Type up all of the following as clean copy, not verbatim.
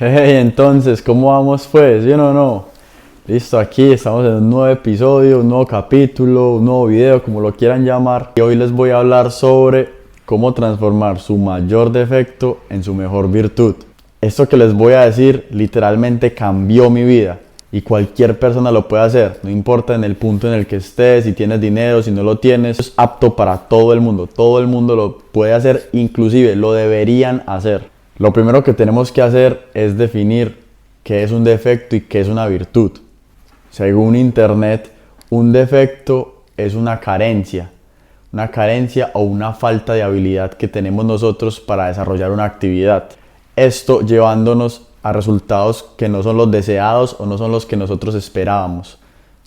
Hey, entonces, ¿cómo vamos pues? ¿Sí o no? Listo, aquí estamos en un nuevo episodio, un nuevo capítulo, un nuevo video, como lo quieran llamar. Y hoy les voy a hablar sobre cómo transformar su mayor defecto en su mejor virtud. Esto que les voy a decir literalmente cambió mi vida. Y cualquier persona lo puede hacer, no importa en el punto en el que estés, si tienes dinero, si no lo tienes, es apto para todo el mundo lo puede hacer, inclusive lo deberían hacer. Lo primero que tenemos que hacer es definir qué es un defecto y qué es una virtud. Según internet, un defecto es una carencia o una falta de habilidad que tenemos nosotros para desarrollar una actividad. Esto llevándonos a resultados que no son los deseados o no son los que nosotros esperábamos.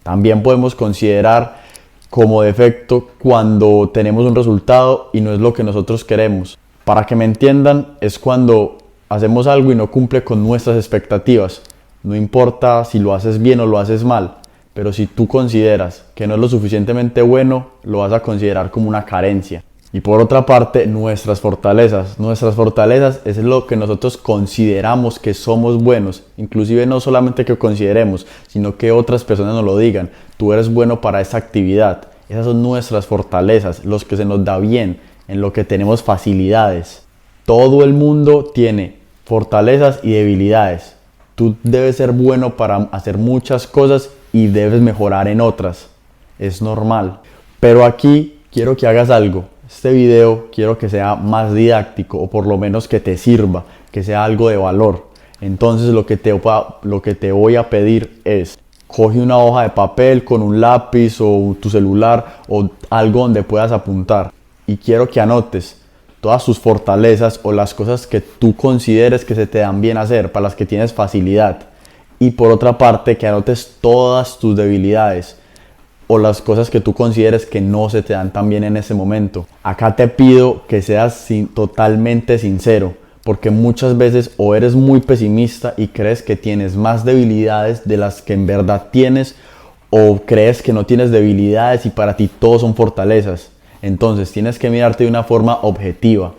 También podemos considerar como defecto cuando tenemos un resultado y no es lo que nosotros queremos. Para que me entiendan, es cuando hacemos algo y no cumple con nuestras expectativas. No importa si lo haces bien o lo haces mal, pero si tú consideras que no es lo suficientemente bueno, lo vas a considerar como una carencia. Y por otra parte, nuestras fortalezas. Nuestras fortalezas es lo que nosotros consideramos que somos buenos. Inclusive no solamente que consideremos, sino que otras personas nos lo digan. Tú eres bueno para esa actividad. Esas son nuestras fortalezas, los que se nos da bien, en lo que tenemos facilidades. Todo el mundo tiene fortalezas y debilidades. Tú debes ser bueno para hacer muchas cosas y debes mejorar en otras. Es normal. Pero aquí quiero que hagas algo. Este video quiero que sea más didáctico o por lo menos que te sirva, que sea algo de valor. Entonces lo que te voy a pedir es, coge una hoja de papel con un lápiz o tu celular o algo donde puedas apuntar. Y quiero que anotes todas tus fortalezas o las cosas que tú consideres que se te dan bien hacer, para las que tienes facilidad. Y por otra parte, que anotes todas tus debilidades o las cosas que tú consideres que no se te dan tan bien en ese momento. Acá te pido que seas totalmente sincero, porque muchas veces o eres muy pesimista y crees que tienes más debilidades de las que en verdad tienes, o crees que no tienes debilidades y para ti todo son fortalezas. Entonces tienes que mirarte de una forma objetiva,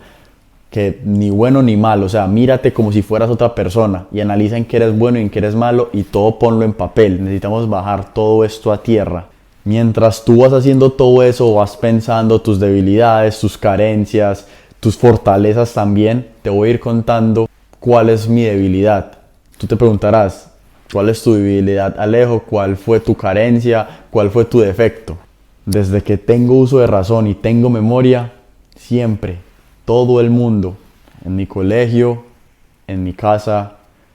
que ni bueno ni malo, o sea, mírate como si fueras otra persona y analiza en qué eres bueno y en qué eres malo y todo ponlo en papel. Necesitamos bajar todo esto a tierra. Mientras tú vas haciendo todo eso, vas pensando tus debilidades, tus carencias, tus fortalezas también, te voy a ir contando cuál es mi debilidad. Tú te preguntarás, ¿cuál es tu debilidad, Alejo? ¿Cuál fue tu carencia? ¿Cuál fue tu defecto? Desde que tengo uso de razón y tengo memoria, siempre, todo el mundo, en mi colegio, en mi casa,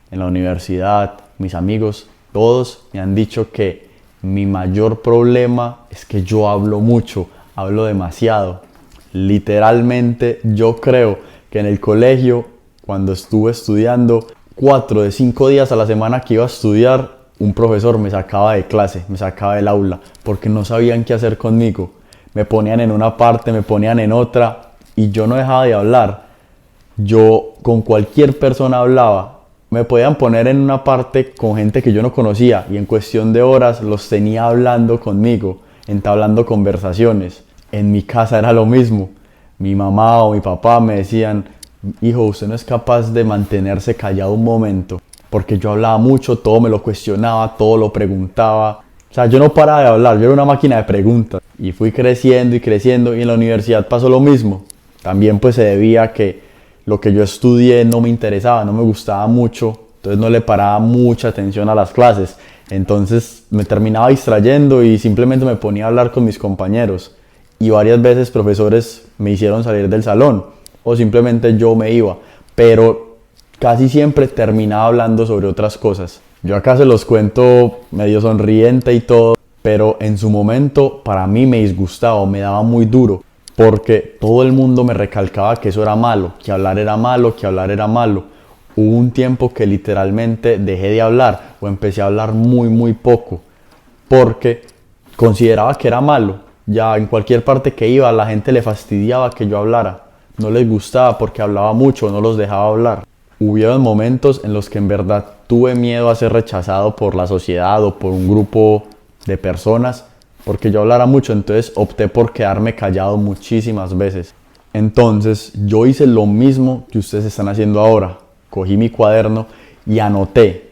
en la universidad, mis amigos, todos me han dicho que mi mayor problema es que yo hablo mucho, hablo demasiado. Literalmente yo creo que en el colegio, cuando estuve estudiando, 4 de 5 días a la semana que iba a estudiar, un profesor me sacaba de clase, me sacaba del aula, porque no sabían qué hacer conmigo. Me ponían en una parte, me ponían en otra, y yo no dejaba de hablar. Yo con cualquier persona hablaba. Me podían poner en una parte con gente que yo no conocía y en cuestión de horas los tenía hablando conmigo, entablando conversaciones. En mi casa era lo mismo. Mi mamá o mi papá me decían, hijo, usted no es capaz de mantenerse callado un momento. Porque yo hablaba mucho, todo me lo cuestionaba, todo lo preguntaba. O sea, yo no paraba de hablar, yo era una máquina de preguntas. Y fui creciendo y en la universidad pasó lo mismo. También pues se debía a que lo que yo estudié no me interesaba, no me gustaba mucho, entonces no le paraba mucha atención a las clases. Entonces me terminaba distrayendo y simplemente me ponía a hablar con mis compañeros. Y varias veces profesores me hicieron salir del salón o simplemente yo me iba. Pero casi siempre terminaba hablando sobre otras cosas. Yo acá se los cuento medio sonriente y todo, pero en su momento para mí me disgustaba, me daba muy duro. Porque todo el mundo me recalcaba que eso era malo, que hablar era malo, que hablar era malo. Hubo un tiempo que literalmente dejé de hablar o empecé a hablar muy poco porque consideraba que era malo. Ya en cualquier parte que iba la gente le fastidiaba que yo hablara. No les gustaba porque hablaba mucho, no los dejaba hablar. Hubieron momentos en los que en verdad tuve miedo a ser rechazado por la sociedad o por un grupo de personas porque yo hablara mucho, entonces opté por quedarme callado muchísimas veces. Entonces yo hice lo mismo que ustedes están haciendo ahora. Cogí mi cuaderno y anoté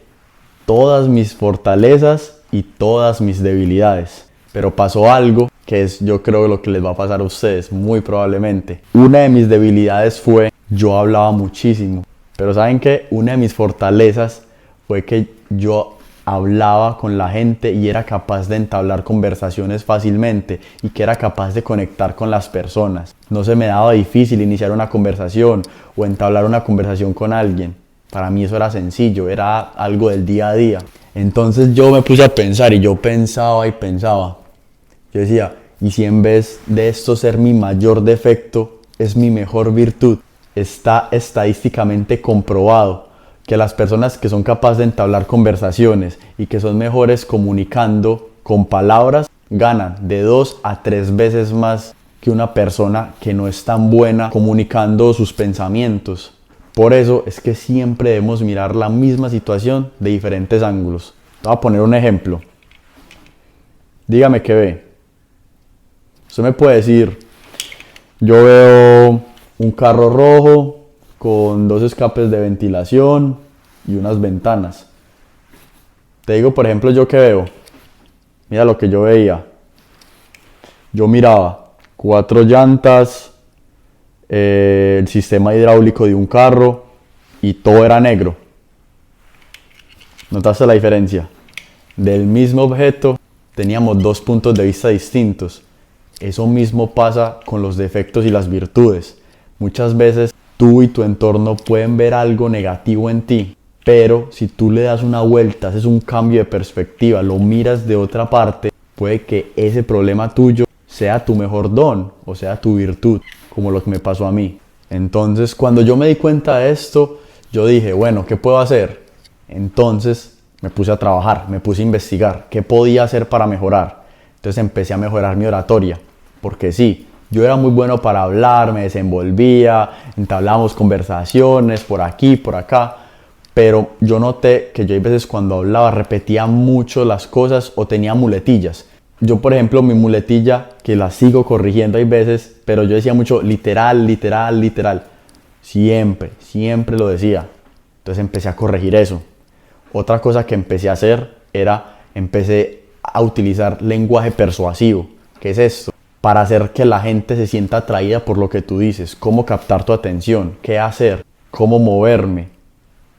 todas mis fortalezas y todas mis debilidades. Pero pasó algo que es, yo creo, lo que les va a pasar a ustedes, muy probablemente. Una de mis debilidades fue, yo hablaba muchísimo. Pero ¿saben qué? Una de mis fortalezas fue que yo hablaba con la gente y era capaz de entablar conversaciones fácilmente y que era capaz de conectar con las personas. No se me daba difícil iniciar una conversación o entablar una conversación con alguien. Para mí eso era sencillo, era algo del día a día. Entonces yo me puse a pensar y yo pensaba y pensaba. Yo decía, ¿y si en vez de esto ser mi mayor defecto, es mi mejor virtud? Está estadísticamente comprobado que las personas que son capaces de entablar conversaciones y que son mejores comunicando con palabras ganan de 2 a 3 veces más que una persona que no es tan buena comunicando sus pensamientos. Por eso es que siempre debemos mirar la misma situación de diferentes ángulos. Voy a poner un ejemplo. Dígame qué ve. Usted me puede decir, yo veo un carro rojo con 2 escapes de ventilación y unas ventanas. Te digo, por ejemplo, ¿yo qué veo? Mira lo que yo veía. Yo miraba 4 llantas, el sistema hidráulico de un carro y todo era negro. ¿Notaste la diferencia? Del mismo objeto teníamos 2 puntos de vista distintos. Eso mismo pasa con los defectos y las virtudes. Muchas veces tú y tu entorno pueden ver algo negativo en ti, pero si tú le das una vuelta, haces un cambio de perspectiva, lo miras de otra parte, puede que ese problema tuyo sea tu mejor don o sea tu virtud, como lo que me pasó a mí. Entonces, cuando yo me di cuenta de esto, yo dije, bueno, ¿qué puedo hacer? Entonces me puse a trabajar, me puse a investigar qué podía hacer para mejorar. Entonces empecé a mejorar mi oratoria, porque sí, yo era muy bueno para hablar, me desenvolvía, entablábamos conversaciones por aquí, por acá, pero yo noté que yo a veces cuando hablaba repetía mucho las cosas o tenía muletillas. Yo, por ejemplo, mi muletilla, que la sigo corrigiendo hay veces, pero yo decía mucho literal, literal, literal. Siempre lo decía. Entonces empecé a corregir eso. Otra cosa que empecé a hacer empecé a utilizar lenguaje persuasivo. ¿Qué es esto? Para hacer que la gente se sienta atraída por lo que tú dices, cómo captar tu atención, qué hacer, cómo moverme,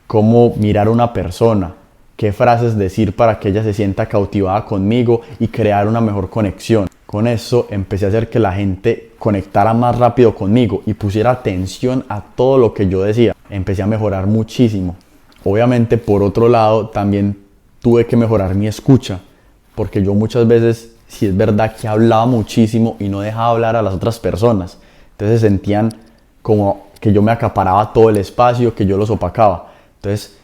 cómo mirar a una persona, qué frases decir para que ella se sienta cautivada conmigo y crear una mejor conexión. Con eso empecé a hacer que la gente conectara más rápido conmigo y pusiera atención a todo lo que yo decía. Empecé a mejorar muchísimo. Obviamente, por otro lado, también tuve que mejorar mi escucha, porque yo muchas veces, sí es verdad que hablaba muchísimo y no dejaba hablar a las otras personas. Entonces sentían como que yo me acaparaba todo el espacio, que yo los opacaba. Entonces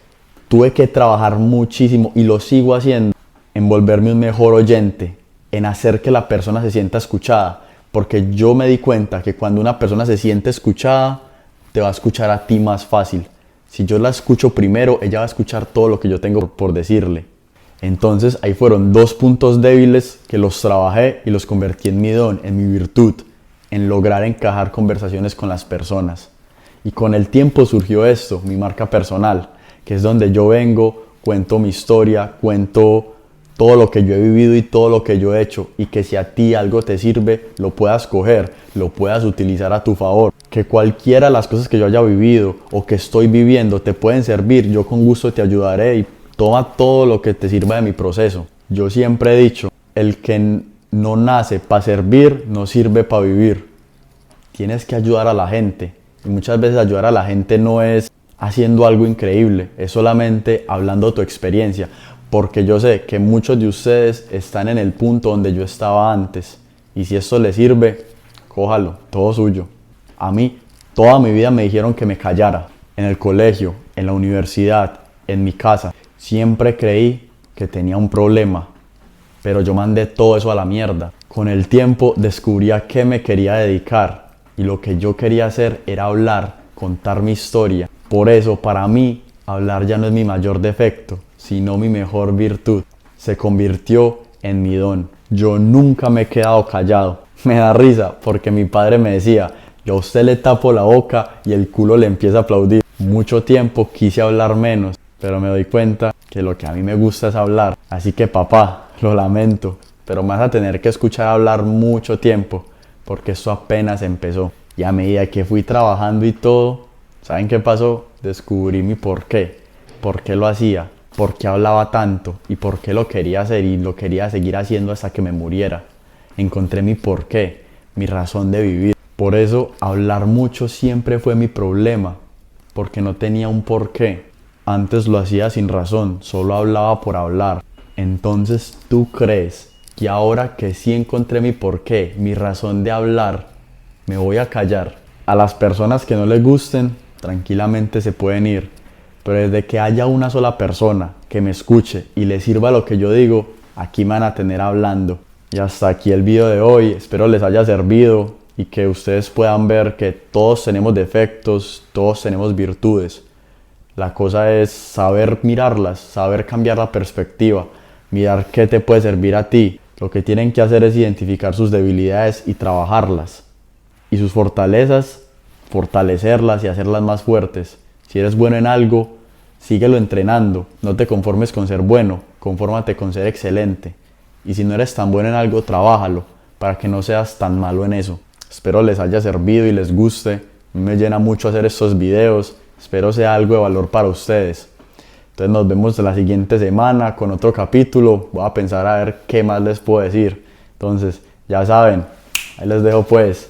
tuve que trabajar muchísimo y lo sigo haciendo en volverme un mejor oyente, en hacer que la persona se sienta escuchada. Porque yo me di cuenta que cuando una persona se siente escuchada, te va a escuchar a ti más fácil. Si yo la escucho primero, ella va a escuchar todo lo que yo tengo por decirle. Entonces ahí fueron 2 puntos débiles que los trabajé y los convertí en mi don, en mi virtud, en lograr encajar conversaciones con las personas. Y con el tiempo surgió esto, mi marca personal, que es donde yo vengo, cuento mi historia, cuento todo lo que yo he vivido y todo lo que yo he hecho, y que si a ti algo te sirve, lo puedas coger, lo puedas utilizar a tu favor. Que cualquiera de las cosas que yo haya vivido o que estoy viviendo te pueden servir, yo con gusto te ayudaré y toma todo lo que te sirva de mi proceso. Yo siempre he dicho, el que no nace para servir, no sirve para vivir. Tienes que ayudar a la gente. Y muchas veces ayudar a la gente no es haciendo algo increíble, es solamente hablando tu experiencia. Porque yo sé que muchos de ustedes están en el punto donde yo estaba antes. Y si esto les sirve, cójalo, todo suyo. A mí, toda mi vida me dijeron que me callara. En el colegio, en la universidad, en mi casa. Siempre creí que tenía un problema, pero yo mandé todo eso a la mierda. Con el tiempo descubrí a qué me quería dedicar y lo que yo quería hacer era hablar, contar mi historia. Por eso, para mí, hablar ya no es mi mayor defecto, sino mi mejor virtud. Se convirtió en mi don. Yo nunca me he quedado callado. Me da risa porque mi padre me decía, yo a usted le tapo la boca y el culo le empieza a aplaudir. Mucho tiempo quise hablar menos, pero me doy cuenta que lo que a mí me gusta es hablar. Así que papá, lo lamento, pero me vas a tener que escuchar hablar mucho tiempo, porque esto apenas empezó. Y a medida que fui trabajando y todo, ¿saben qué pasó? Descubrí mi por qué lo hacía, por qué hablaba tanto y por qué lo quería hacer y lo quería seguir haciendo hasta que me muriera. Encontré mi porqué, mi razón de vivir. Por eso hablar mucho siempre fue mi problema, porque no tenía un porqué. Antes lo hacía sin razón, solo hablaba por hablar. Entonces, ¿tú crees que ahora que sí encontré mi porqué, mi razón de hablar, me voy a callar? A las personas que no les gusten, tranquilamente se pueden ir, pero desde que haya una sola persona que me escuche y le sirva lo que yo digo, aquí me van a tener hablando. Y hasta aquí el video de hoy, espero les haya servido y que ustedes puedan ver que todos tenemos defectos, todos tenemos virtudes. La cosa es saber mirarlas, saber cambiar la perspectiva, mirar qué te puede servir a ti. Lo que tienen que hacer es identificar sus debilidades y trabajarlas. Y sus fortalezas, fortalecerlas y hacerlas más fuertes. Si eres bueno en algo, síguelo entrenando. No te conformes con ser bueno, confórmate con ser excelente. Y si no eres tan bueno en algo, trabájalo para que no seas tan malo en eso. Espero les haya servido y les guste. Me llena mucho hacer estos videos. Espero sea algo de valor para ustedes. Entonces nos vemos la siguiente semana con otro capítulo. Voy a pensar a ver qué más les puedo decir. Entonces, ya saben, ahí les dejo pues.